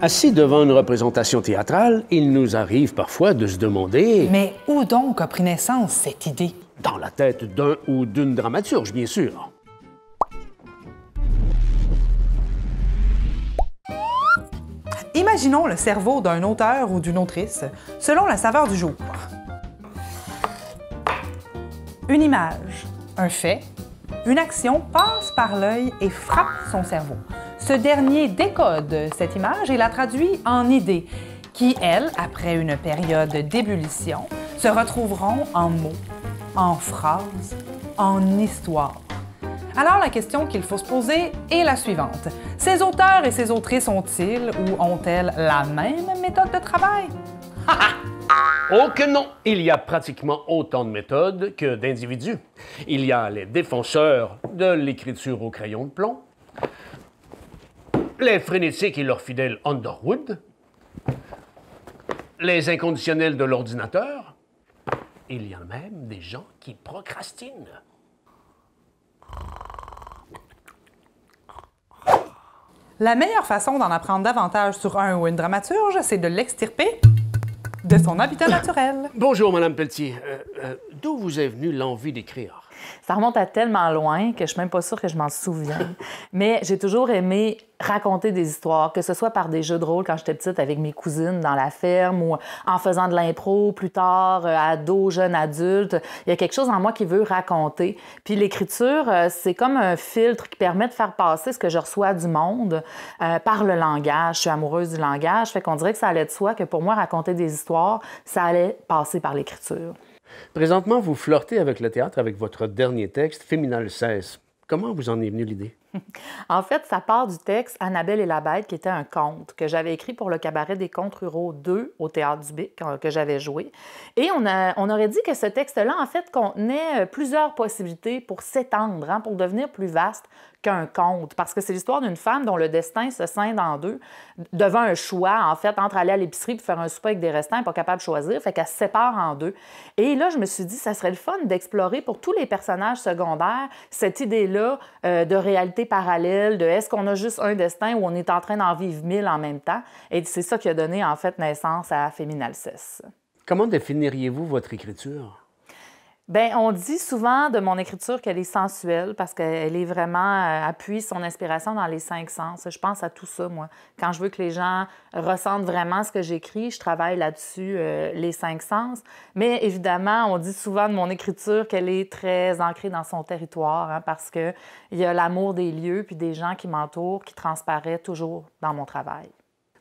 Assis devant une représentation théâtrale, il nous arrive parfois de se demander... Mais où donc a pris naissance cette idée? Dans la tête d'un ou d'une dramaturge, bien sûr. Imaginons le cerveau d'un auteur ou d'une autrice, selon la saveur du jour. Une image, un fait, une action passe par l'œil et frappe son cerveau. Ce dernier décode cette image et la traduit en idées, qui, elles, après une période d'ébullition, se retrouveront en mots, en phrases, en histoires. Alors la question qu'il faut se poser est la suivante. Ces auteurs et ces autrices ont-ils ou ont-elles la même méthode de travail? Oh que non! Il y a pratiquement autant de méthodes que d'individus. Il y a les défenseurs de l'écriture au crayon de plomb, les frénétiques et leurs fidèles Underwood, les inconditionnels de l'ordinateur. Il y a même des gens qui procrastinent. La meilleure façon d'en apprendre davantage sur un ou une dramaturge, c'est de l'extirper de son habitat naturel. Bonjour, Madame Pelletier. D'où vous est venue l'envie d'écrire? Ça remonte à tellement loin que je suis même pas sûre que je m'en souviens. Mais j'ai toujours aimé raconter des histoires, que ce soit par des jeux de rôle quand j'étais petite avec mes cousines dans la ferme ou en faisant de l'impro plus tard, ado, jeune adulte. Il y a quelque chose en moi qui veut raconter. Puis l'écriture, c'est comme un filtre qui permet de faire passer ce que je reçois du monde par le langage. Je suis amoureuse du langage, fait qu'on dirait que ça allait de soi que pour moi, raconter des histoires, ça allait passer par l'écriture. Présentement, vous flirtez avec le théâtre avec votre dernier texte, Féminal 16. Comment vous en est venue l'idée? En fait, ça part du texte Annabelle et la bête, qui était un conte que j'avais écrit pour le Cabaret des Contes ruraux 2 au Théâtre du Bic, que j'avais joué. Et on aurait dit que ce texte-là, en fait, contenait plusieurs possibilités pour s'étendre, hein, pour devenir plus vaste qu'un conte. Parce que c'est l'histoire d'une femme dont le destin se scinde en deux, devant un choix, en fait, entre aller à l'épicerie et faire un souper avec des restants, elle n'est pas capable de choisir, fait qu'elle se sépare en deux. Et là, je me suis dit, ça serait le fun d'explorer pour tous les personnages secondaires cette idée-là de réalité parallèle, de est-ce qu'on a juste un destin ou on est en train d'en vivre 1000 en même temps. Et c'est ça qui a donné, en fait, naissance à Féminal 16. Comment définiriez-vous votre écriture? Bien, on dit souvent de mon écriture qu'elle est sensuelle parce qu'elle est vraiment appuie son inspiration dans les 5 sens. Je pense à tout ça, moi. Quand je veux que les gens ressentent vraiment ce que j'écris, je travaille là-dessus, les 5 sens. Mais évidemment, on dit souvent de mon écriture qu'elle est très ancrée dans son territoire, hein, parce qu'il y a l'amour des lieux puis des gens qui m'entourent qui transparaît toujours dans mon travail.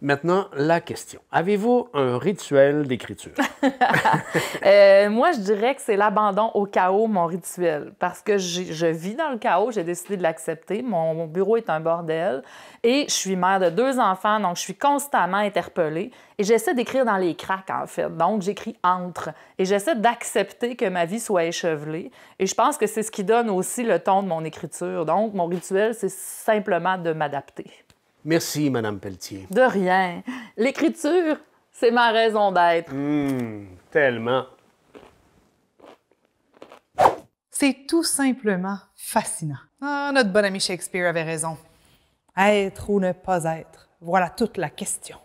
Maintenant, la question. Avez-vous un rituel d'écriture? Moi, je dirais que c'est l'abandon au chaos, mon rituel. Parce que je vis dans le chaos, j'ai décidé de l'accepter. Mon bureau est un bordel. Et je suis mère de 2 enfants, donc je suis constamment interpellée. Et j'essaie d'écrire dans les cracks, en fait. Donc, j'écris entre. Et j'essaie d'accepter que ma vie soit échevelée. Et je pense que c'est ce qui donne aussi le ton de mon écriture. Donc, mon rituel, c'est simplement de m'adapter. Merci, Madame Pelletier. De rien. L'écriture, c'est ma raison d'être. Tellement. C'est tout simplement fascinant. Ah, notre bon ami Shakespeare avait raison. Être ou ne pas être, voilà toute la question.